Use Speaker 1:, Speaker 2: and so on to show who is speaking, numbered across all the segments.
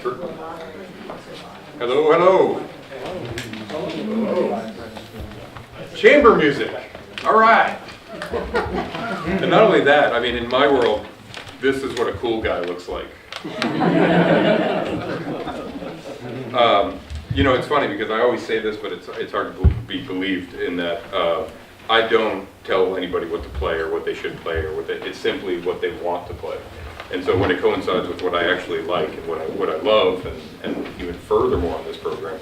Speaker 1: Hello, hello. Hello. Chamber music. All right. And not only that, I mean, in my world, this is what a cool guy looks like. You know, it's funny because I always say this, but it's hard to be believed in that I don't tell anybody what to play or what they should play or it's simply what they want to play. And so when it coincides with what I actually like and what I love, and even furthermore on this program,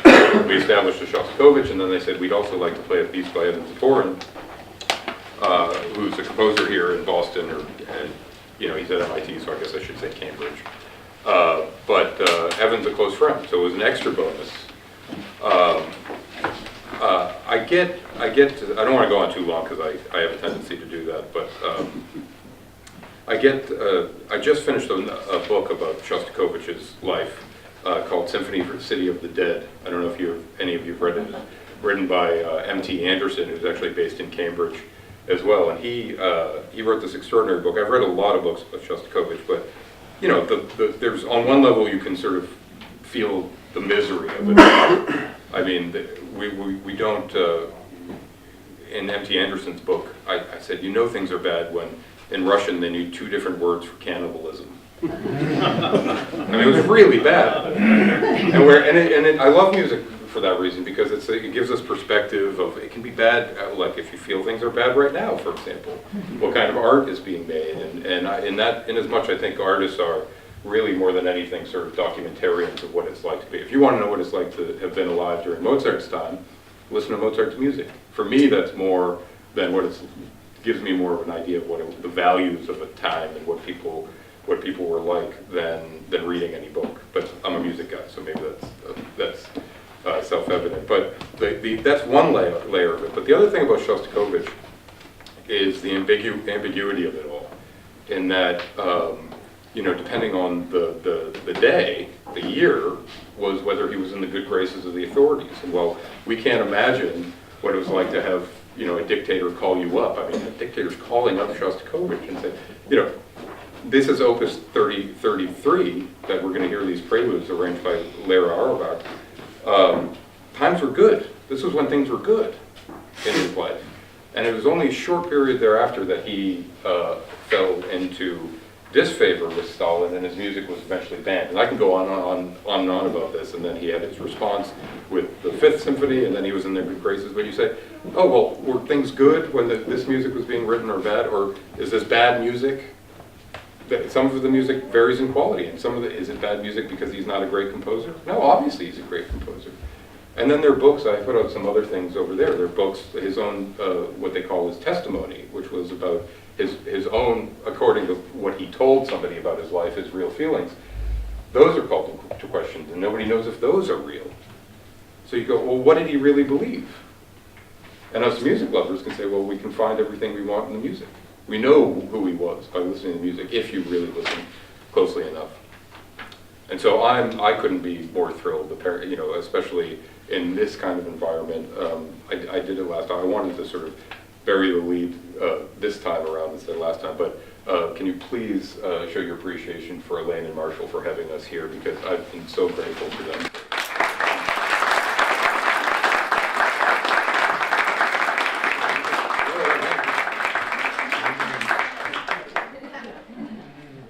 Speaker 1: we established a Shostakovich, and then they said we'd also like to play a piece by Evan Ziporyn, who's a composer here in Boston, and you know, he's at MIT, so I guess I should say Cambridge. But Evan's a close friend, so it was an extra bonus. I don't want to go on too long because I have a tendency to do that, but I just finished a book about Shostakovich's life called Symphony for the City of the Dead. I don't know if any of you have read it. It's written by M.T. Anderson, who's actually based in Cambridge as well, and he wrote this extraordinary book. I've read a lot of books about Shostakovich, but you know, there's on one level you can sort of feel the misery of it. I mean, we don't. In M.T. Anderson's book, I said, you know, things are bad when in Russian they need two different words for cannibalism. I mean, it was really bad. And I love music for that reason, because it gives us perspective of, it can be bad, like if you feel things are bad right now, for example, what kind of art is being made, and in as much I think artists are really more than anything sort of documentarians of what it's like to be. If you want to know what it's like to have been alive during Mozart's time, listen to Mozart's music. For me, that's more than gives me more of an idea of the values of a time and what people were like than reading any book. But I'm a music guy, so maybe that's self-evident. But that's one layer of it. But the other thing about Shostakovich is the ambiguity of it all, in that you know, depending on the day, the year, was whether he was in the good graces of the authorities. And well, we can't imagine what it was like to have, you know, a dictator call you up. I mean, a dictator's calling up Shostakovich and say, you know, this is Opus 33 that we're going to hear these preludes arranged by Lera Auerbach. Times were good. This was when things were good in his life. And it was only a short period thereafter that he fell into disfavor with Stalin, and his music was eventually banned. And I can go on and on about this, and then he had his response with the Fifth Symphony, and then he was in their good graces. But you say, oh, well, were things good when this music was being written, or bad, or is this bad music? Some of the music varies in quality, and some of it, is it bad music because he's not a great composer? No, obviously he's a great composer. And then there are books, I put out some other things over there. There are books, his own, what they call his testimony, which was about his own, according to what he told somebody about his life, his real feelings. Those are called to questions, and nobody knows if those are real. So you go, well, what did he really believe? And us music lovers can say, well, we can find everything we want in the music. We know who he was by listening to music, if you really listen closely enough. And so I couldn't be more thrilled, you know, especially in this kind of environment. I did it last time. I wanted to sort of bury the lead this time around instead of last time, but can you please show your appreciation for Elaine and Marshall for having us here, because I've been so grateful to them.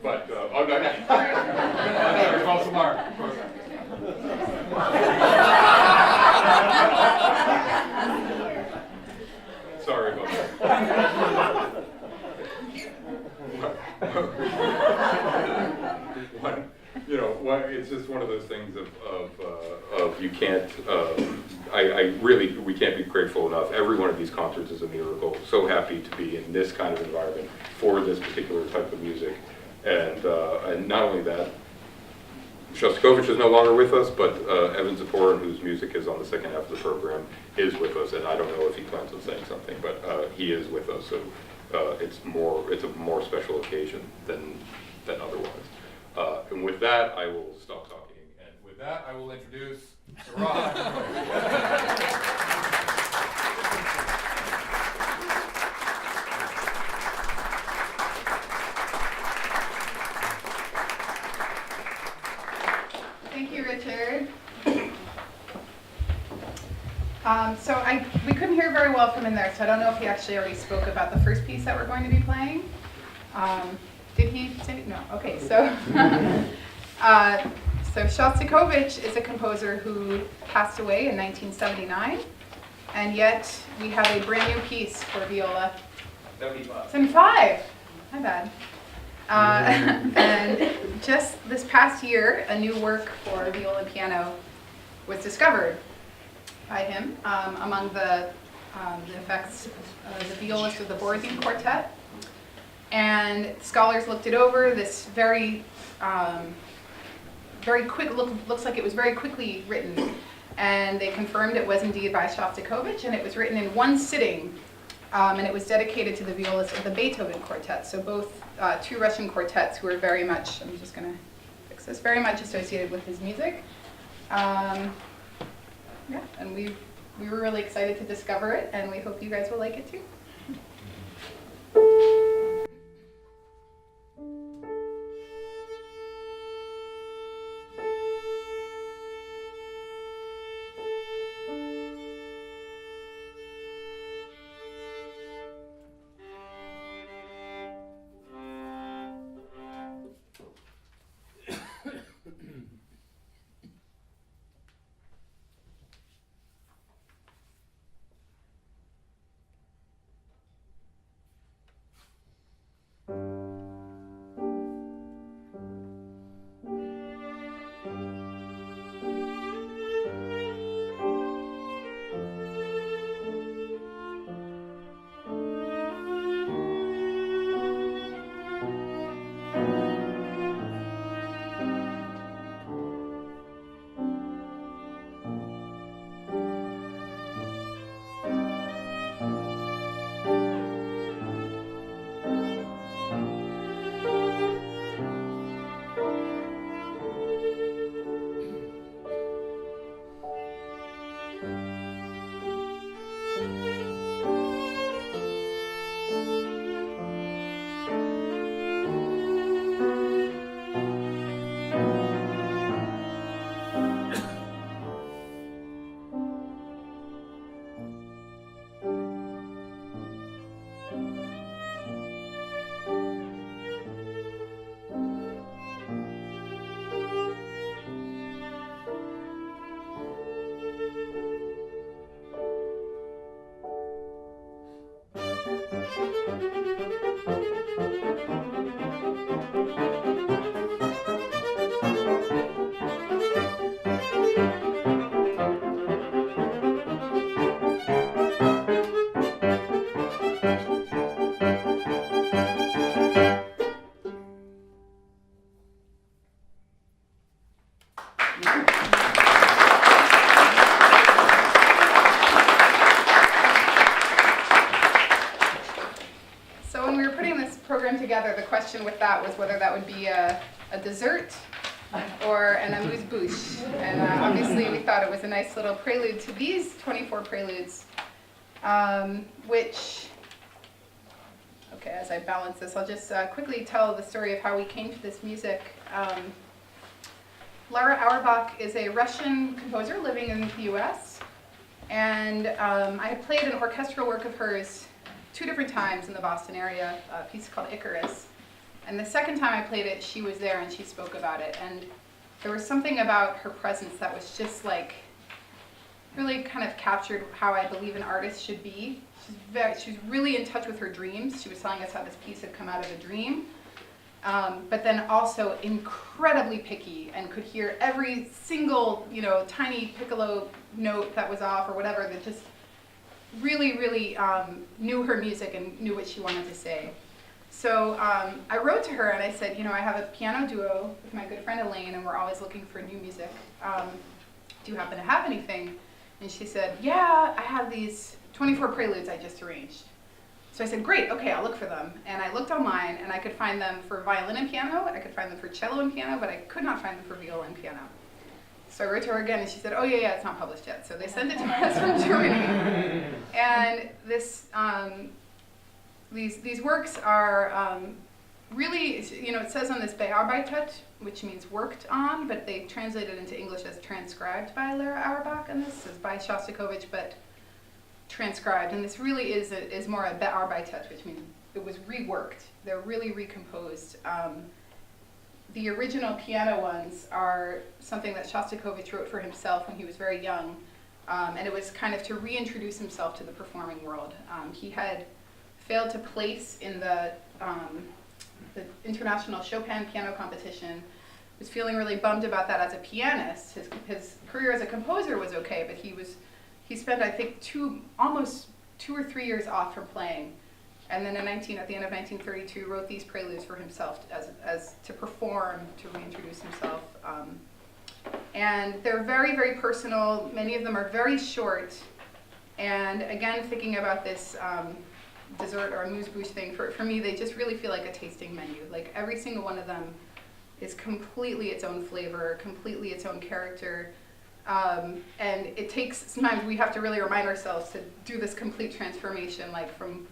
Speaker 1: But, oh, no, no. Sorry about that. It's just one of those things of you can't, we can't be grateful enough. Every one of these concerts is a miracle. So happy to be in this kind of environment for this particular type of music. And not only that, Shostakovich is no longer with us, but Evan Ziporyn, whose music is on the second half of the program, is with us. And I don't know if he plans on saying something, but he is with us. So it's a more special occasion than otherwise. And with that, I will stop talking. And with that, I will introduce Raha Duo.
Speaker 2: Thank So we couldn't hear very well from in there, so I don't know if he actually already spoke about the first piece that we're going to be playing. Did he say? No. Okay, so so Shostakovich is a composer who passed away in 1979, and yet we have a brand new piece for viola.
Speaker 3: 75.
Speaker 2: 75. My bad. And just this past year, a new work for viola and piano was discovered by him among the effects of the violist of the Borodin Quartet. And scholars looked it over. This very quick looks like it was very quickly written, and they confirmed it was indeed by Shostakovich, and it was written in one sitting, and it was dedicated to the violist of the Beethoven Quartet. So both two Russian quartets who are very much, I'm just going to fix this, very much associated with his music. Yeah, and we were really excited to discover it, and we hope you guys will like it too. Together, the question with that was whether that would be a dessert or an amuse-bouche. And obviously we thought it was a nice little prelude to these 24 preludes, which, okay, as I balance this, I'll just quickly tell the story of how we came to this music. Lera Auerbach is a Russian composer living in the US, and I had played an orchestral work of hers 2 different times in the Boston area, a piece called Icarus. And the second time I played it, she was there and she spoke about it. And there was something about her presence that was just like, really kind of captured how I believe an artist should be. She was really in touch with her dreams. She was telling us how this piece had come out of a dream. But then also incredibly picky and could hear every single, tiny piccolo note that was off or whatever, that just really knew her music and knew what she wanted to say. So I wrote to her and I said, I have a piano duo with my good friend Elaine, and we're always looking for new music. Do you happen to have anything? And she said, yeah, I have these 24 preludes I just arranged. So I said, great, okay, I'll look for them. And I looked online and I could find them for violin and piano, I could find them for cello and piano, but I could not find them for viola and piano. So I wrote to her again, and she said, oh yeah, it's not published yet. So they sent it to us from Germany. And this, these works are really, you know, it says on this Bearbeitet, which means worked on, but they translated it into English as transcribed by Lera Auerbach, and this is by Shostakovich, but transcribed. And this really is more a Bearbeitet, which means it was reworked. They're really recomposed. The original piano ones are something that Shostakovich wrote for himself when he was very young, and it was kind of to reintroduce himself to the performing world. He had failed to place in the International Chopin Piano Competition, was feeling really bummed about that as a pianist. His career as a composer was okay, but he spent, I think, almost 2 or 3 years off from playing. And then at the end of 1932, wrote these preludes for himself as to perform, to reintroduce himself. And they're very, very personal. Many of them are very short. And again, thinking about this dessert or amuse-bouche thing, for me, they just really feel like a tasting menu. Like every single one of them is completely its own flavor, completely its own character. And it takes, sometimes we have to really remind ourselves to do this complete transformation, like from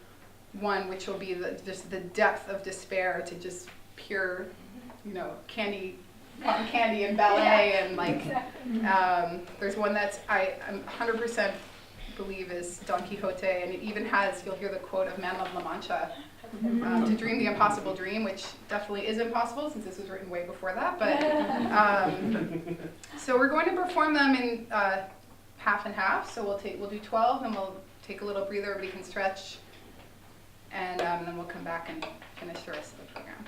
Speaker 2: one which will be just the depth of despair to just pure, you know, cotton candy and ballet, and like, there's one that's I'm 100% believe is Don Quixote, and it even has, you'll hear the quote of Man of La Mancha, to dream the impossible dream, which definitely is impossible since this was written way before that, but so we're going to perform them in half and half, so we'll do 12, and we'll take a little breather, everybody can stretch, and then we'll come back and finish the rest of the program.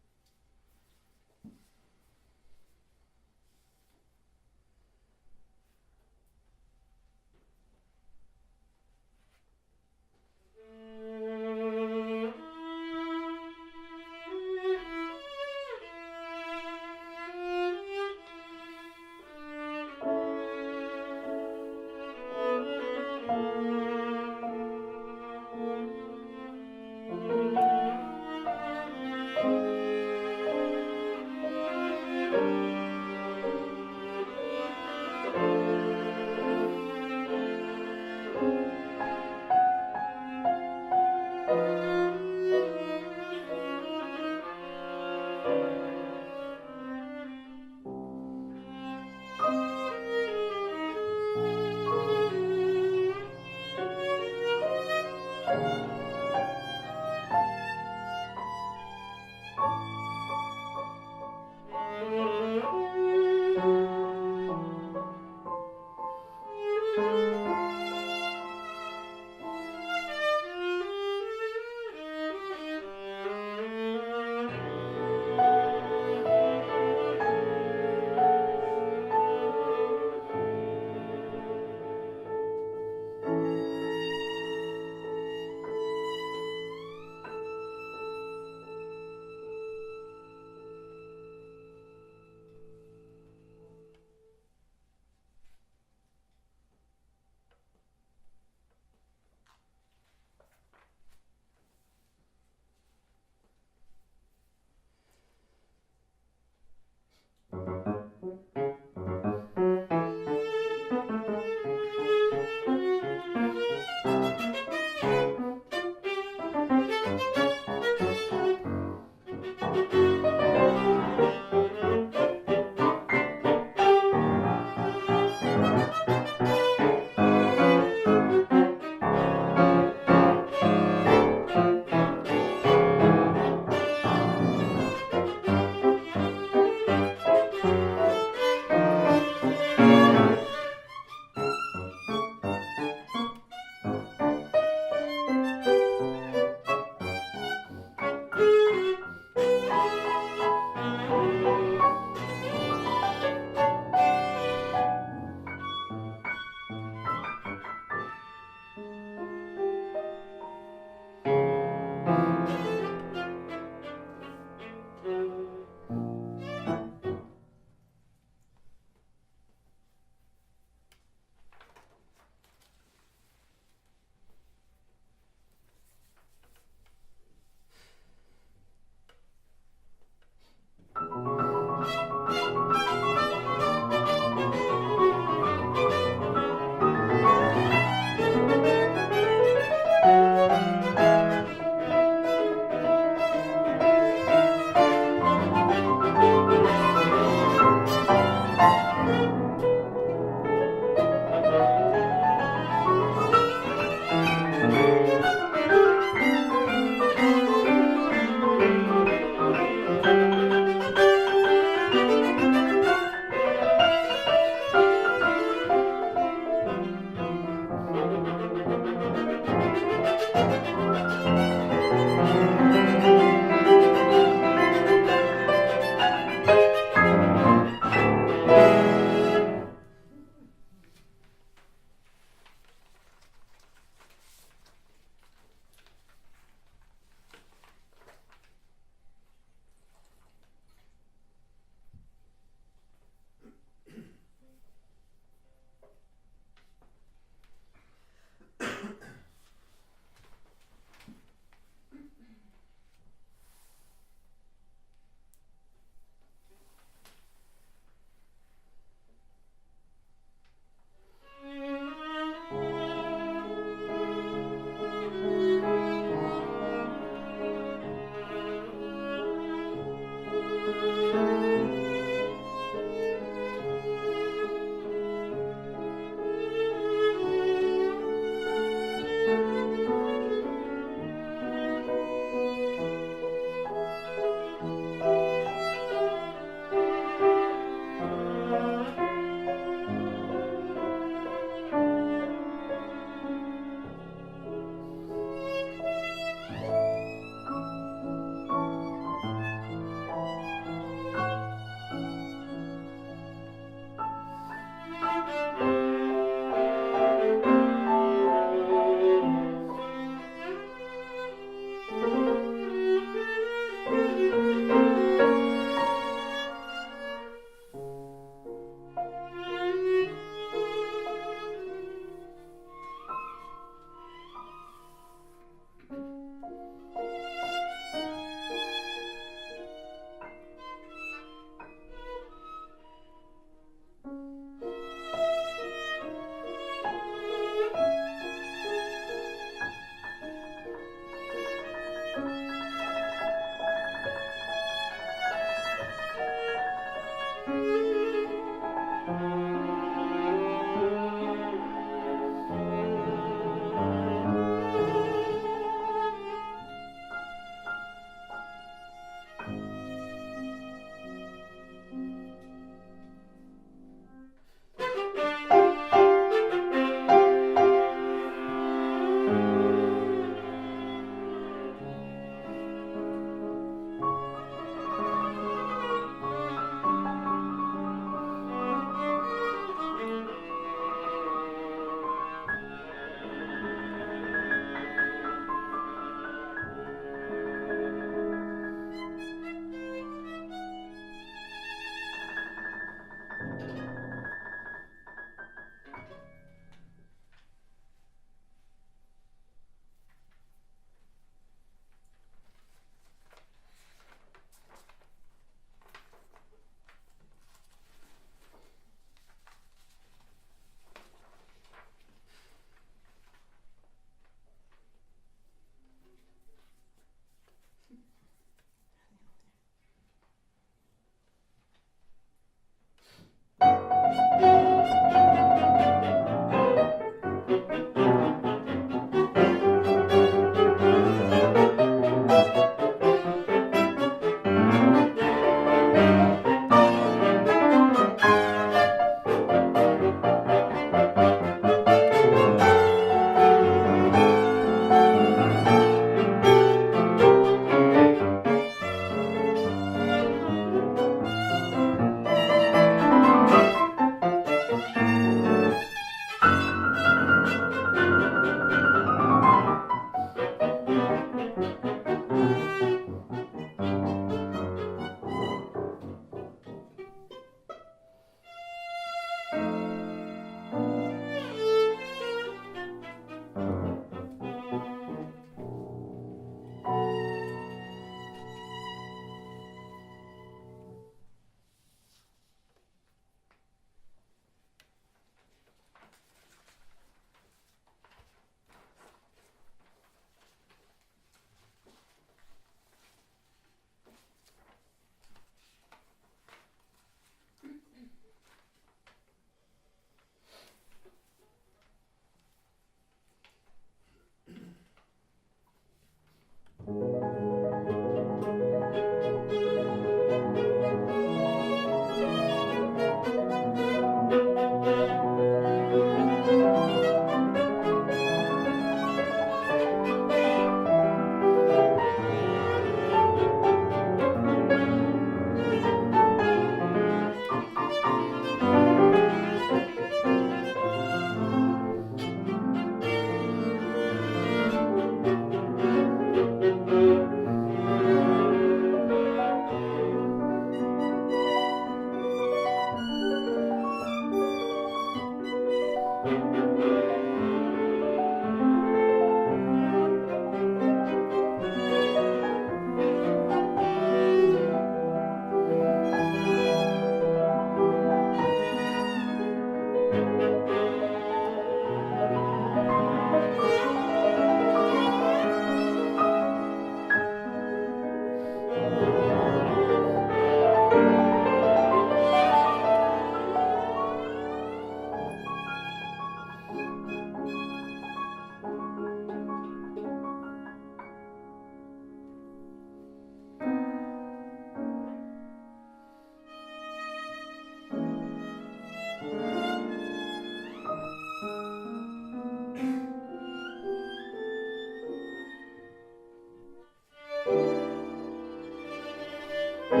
Speaker 2: Okay,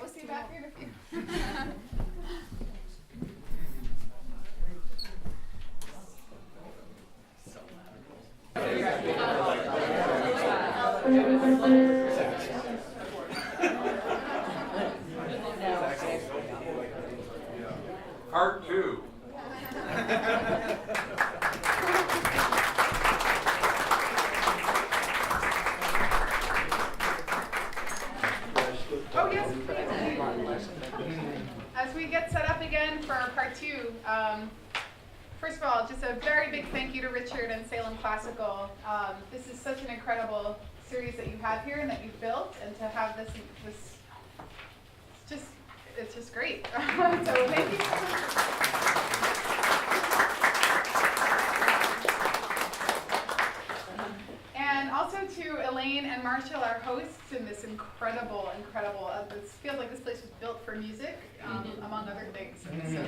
Speaker 2: we'll see you back here in a few.
Speaker 1: Part 2.
Speaker 2: Oh, yes, please. As we get set up again for part 2, first of all, just a very big thank you to Richard and Salem Classical. This is such an incredible series that you have here and that you've built, and to have this it's just great. So thank you so much. And also to Elaine and Marshall, our hosts in this incredible, this feels like this place was built for music, among other things. And so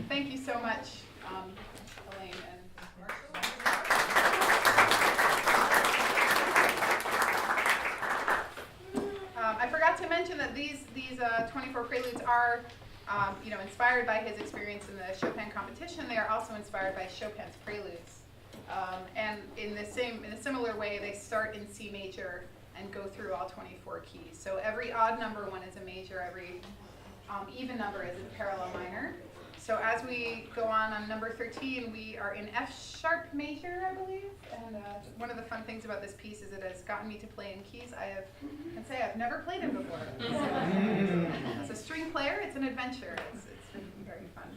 Speaker 2: thank you so much, Elaine and Marshall. I forgot to mention that these 24 preludes are, inspired by his experience in the Chopin competition. They are also inspired by Chopin's preludes, and in a similar way, they start in C major and go through all 24 keys. So every odd number one is a major, every even number is a parallel minor. So as we go on number 13, we are in F sharp major, I believe. And one of the fun things about this piece is it has gotten me to play in keys can say I've never played in before. So, as a string player, it's an adventure. It's been very fun.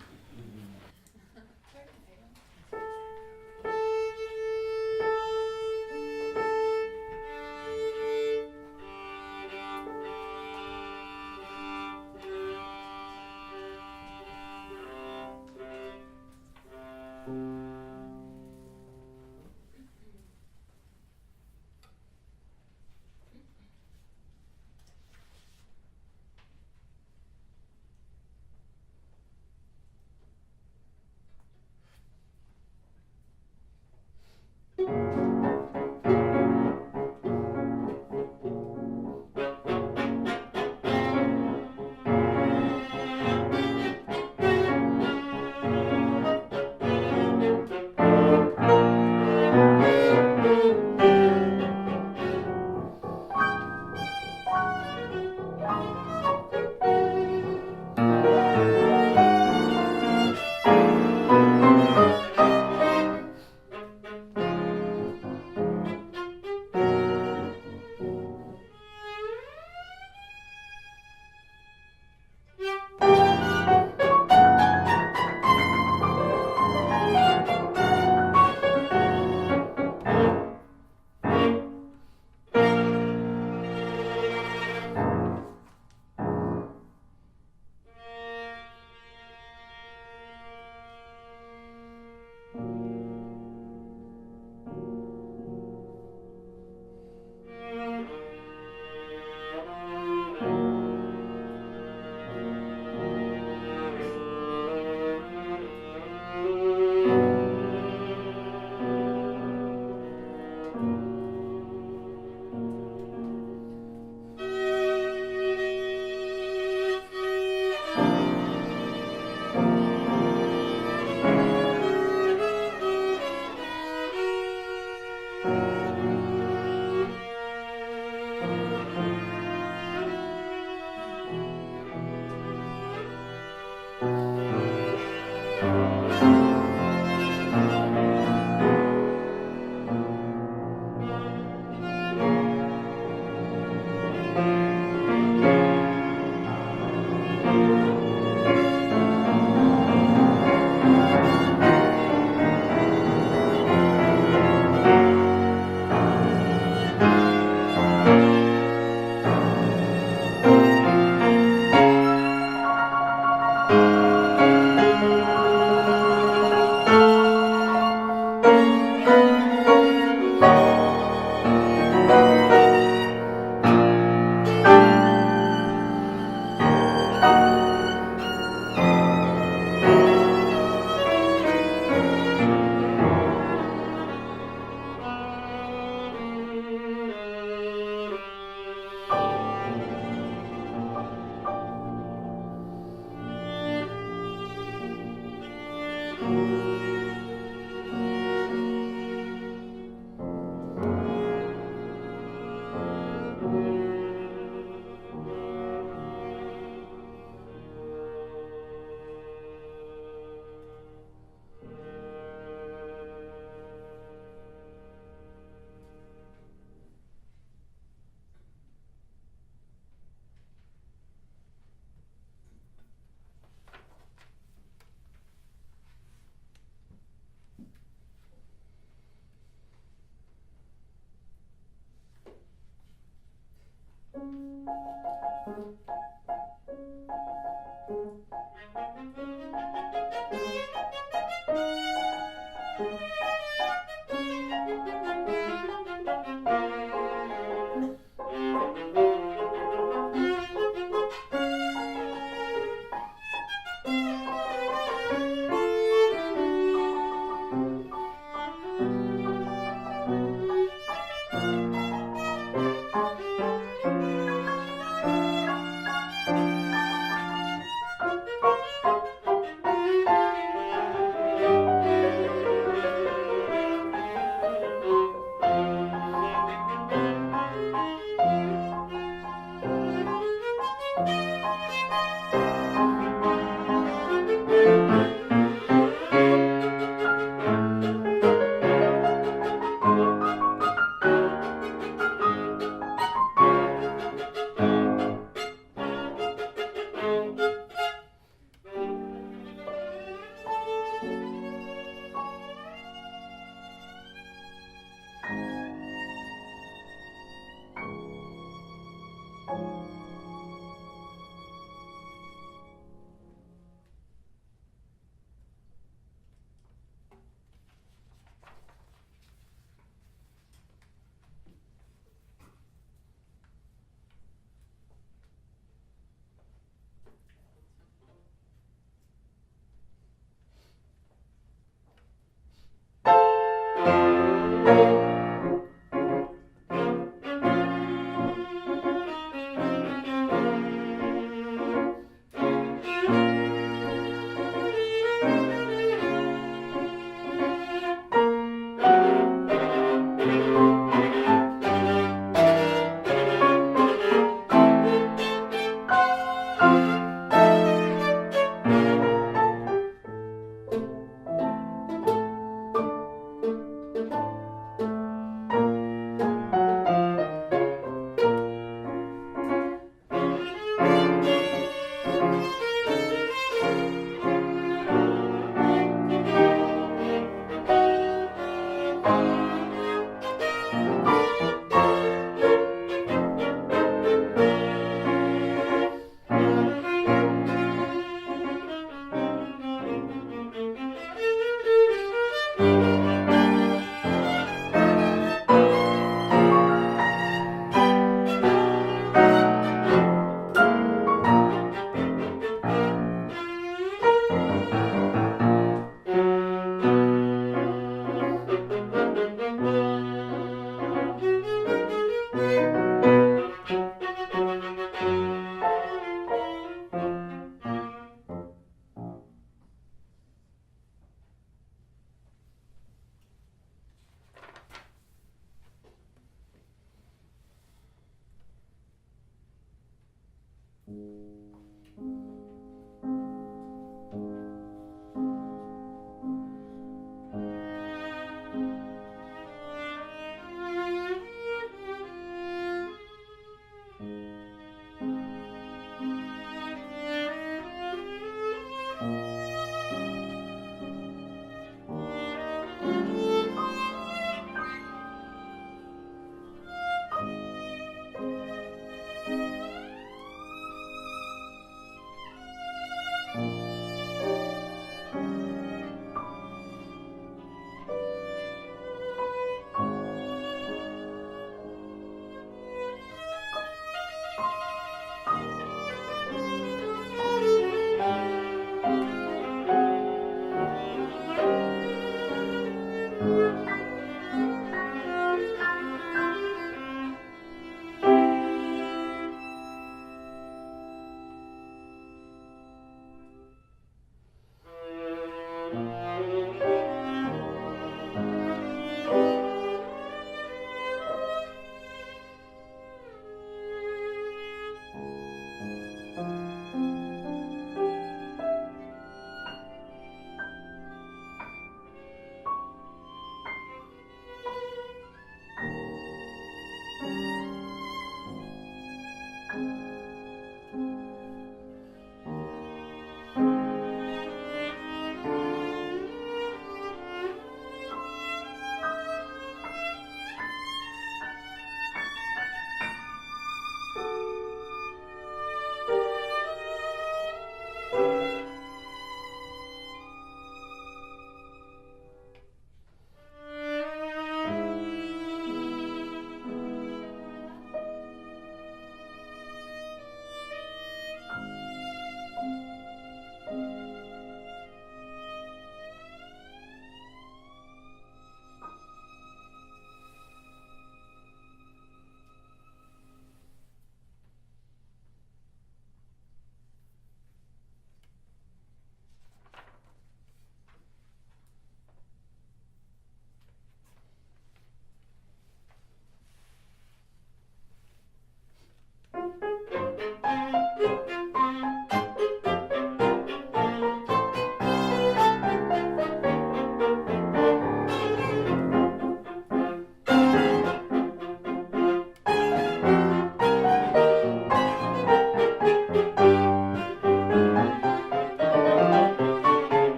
Speaker 3: Thank you.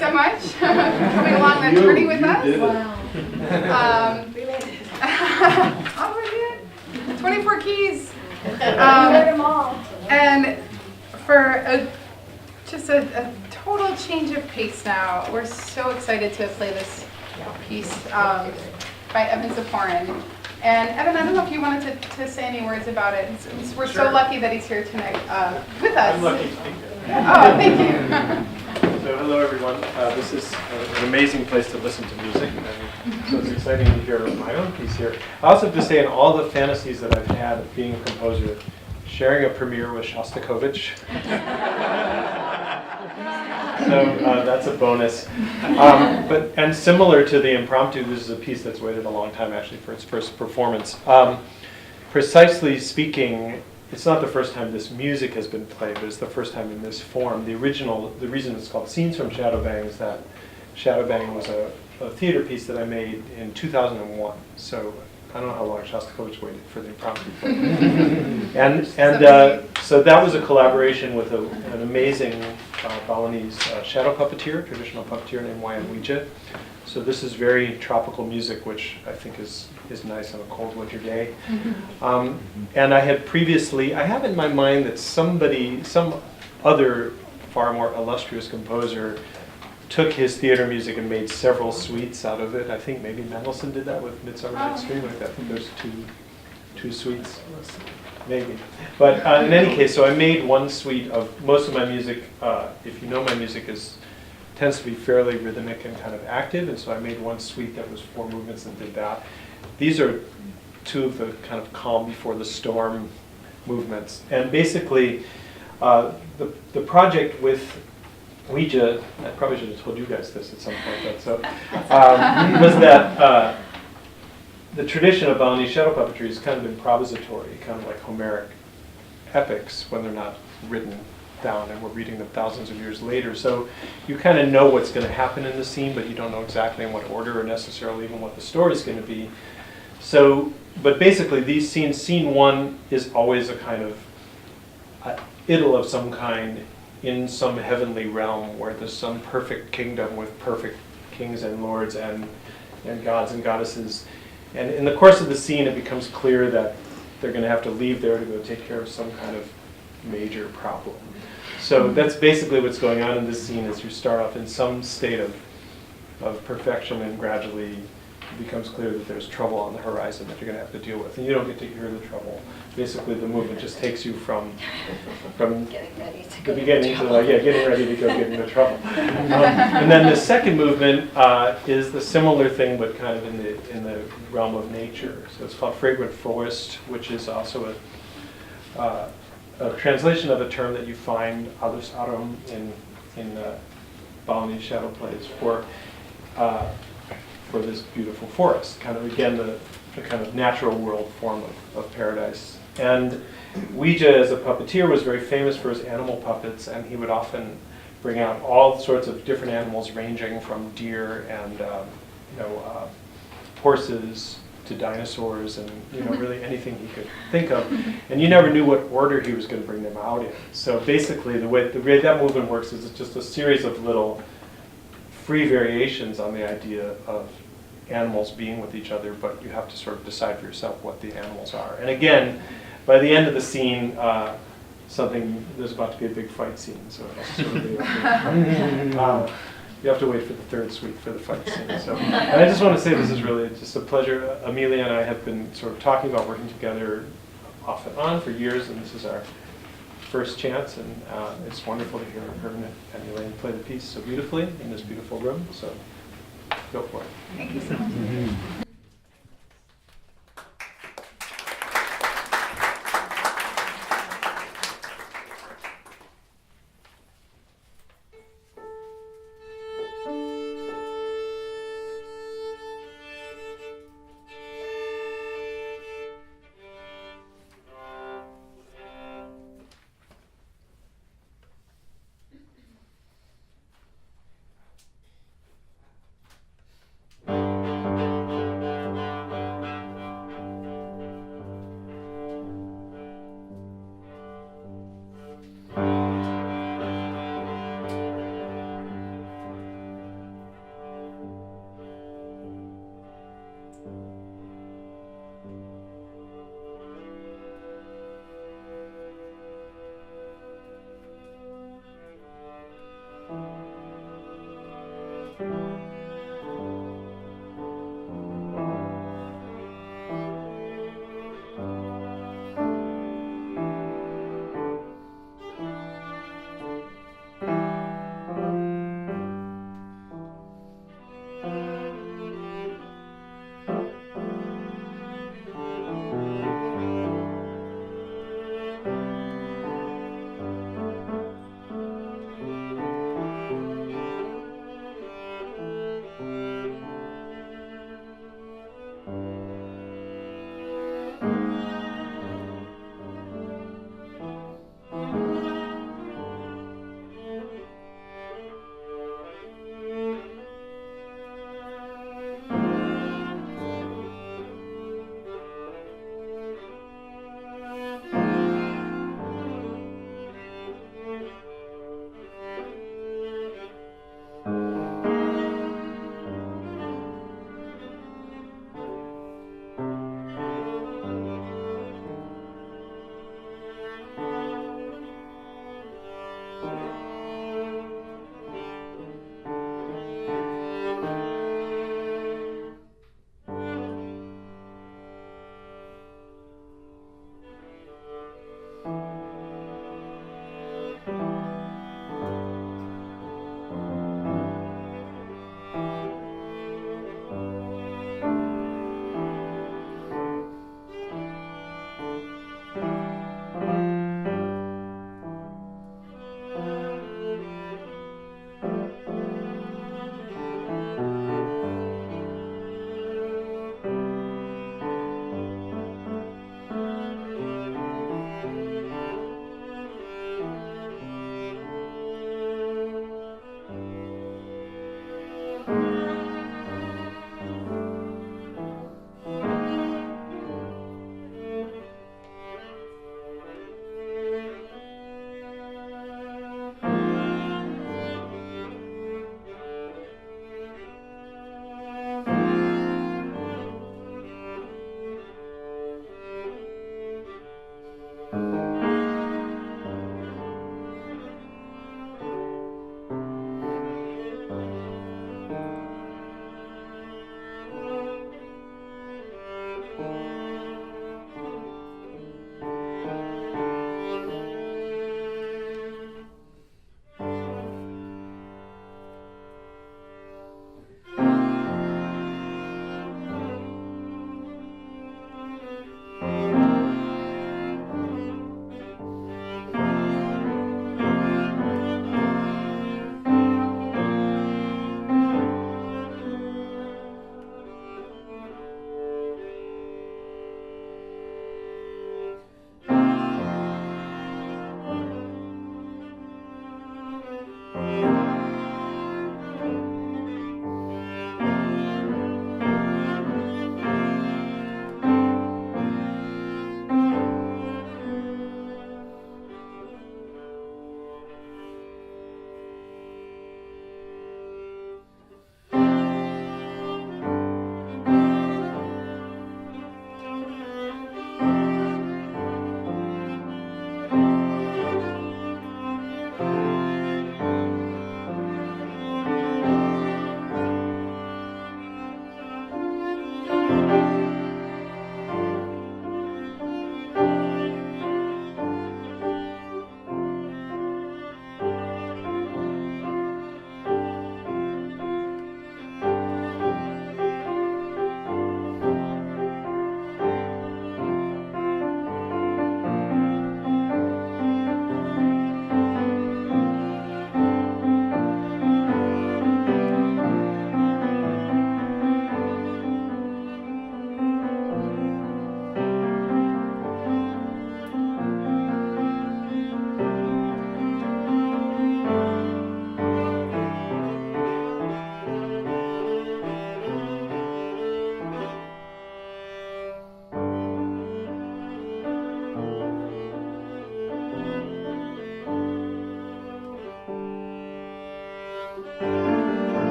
Speaker 2: so much for coming along that journey with us. Oh, we did. 24 keys. And for just a total change of pace now, we're so excited to play this piece by Evan Ziporyn. And Evan, I don't know if you wanted to say any words about it. We're so lucky that he's here tonight with us.
Speaker 3: I'm lucky to be here.
Speaker 2: Oh, thank you.
Speaker 3: So hello everyone. This is an amazing place to listen to music, and so it's exciting to hear my own piece here. I also have to say, in all the fantasies that I've had of being a composer, sharing a premiere with Shostakovich. So that's a bonus. And similar to the Impromptu, this is a piece that's waited a long time actually for its first performance. Precisely speaking, it's not the first time this music has been played, but it's the first time in this form. The reason it's called Scenes from Shadowbang is that Shadowbang was a theater piece that I made in 2001. So I don't know how long Shostakovich waited for the Impromptu. So that was a collaboration with an amazing Balinese shadow puppeteer, traditional puppeteer named Ouija. So this is very tropical music, which I think is nice on a cold winter day. And I have in my mind that some other far more illustrious composer took his theater music and made several suites out of it. I think maybe Mendelssohn did that with Midsummer Night's Dream. I think there's two suites, maybe. But in any case, so I made one suite of most of my music. If you know my music, tends to be fairly rhythmic and kind of active, and so I made one suite that was 4 movements and did that. These are 2 of the kind of calm before the storm movements. And basically, the project with Ouija, I probably should have told you guys this at some point, was that the tradition of Balinese shadow puppetry is kind of improvisatory, kind of like Homeric epics when they're not written down and we're reading them thousands of years later. So you kind of know what's going to happen in the scene, but you don't know exactly in what order or necessarily even what the story's going to be. So, but basically these scenes, scene 1 is always a kind of idyll of some kind in some heavenly realm where there's some perfect kingdom with perfect kings and lords and gods and goddesses. And in the course of the scene, it becomes clear that they're going to have to leave there to go take care of some kind of major problem. So that's basically what's going on in this scene, is you start off in some state of perfection, and gradually it becomes clear that there's trouble on the horizon that you're going to have to deal with. And you don't get to hear the trouble. Basically, the movement just takes you from
Speaker 4: Getting ready to
Speaker 3: the beginning to getting ready to go get into trouble. And then the second movement is the similar thing, but kind of in the realm of nature. So it's called Fragrant Forest, which is also a translation of a term that you find alus arum in Balinese shadow plays for this beautiful forest. Kind of again the kind of natural world form of paradise. And Ouija, as a puppeteer, was very famous for his animal puppets, and he would often bring out all sorts of different animals, ranging from deer and horses to dinosaurs, and really anything he could think of. And you never knew what order he was going to bring them out in. So basically, the way that movement works is it's just a series of little free variations on the idea of animals being with each other, but you have to sort of decide for yourself what the animals are. And again, by the end of the scene, there's about to be a big fight scene, so it has to sort of be you have to wait for the 3rd suite for the fight scene. So, and I just want to say this is really just a pleasure. Amelia and I have been sort of talking about working together off and on for years, and this is our first chance, and it's wonderful to hear her and Elaine play the piece so beautifully in this beautiful room. So go for it.
Speaker 2: Thank you so much.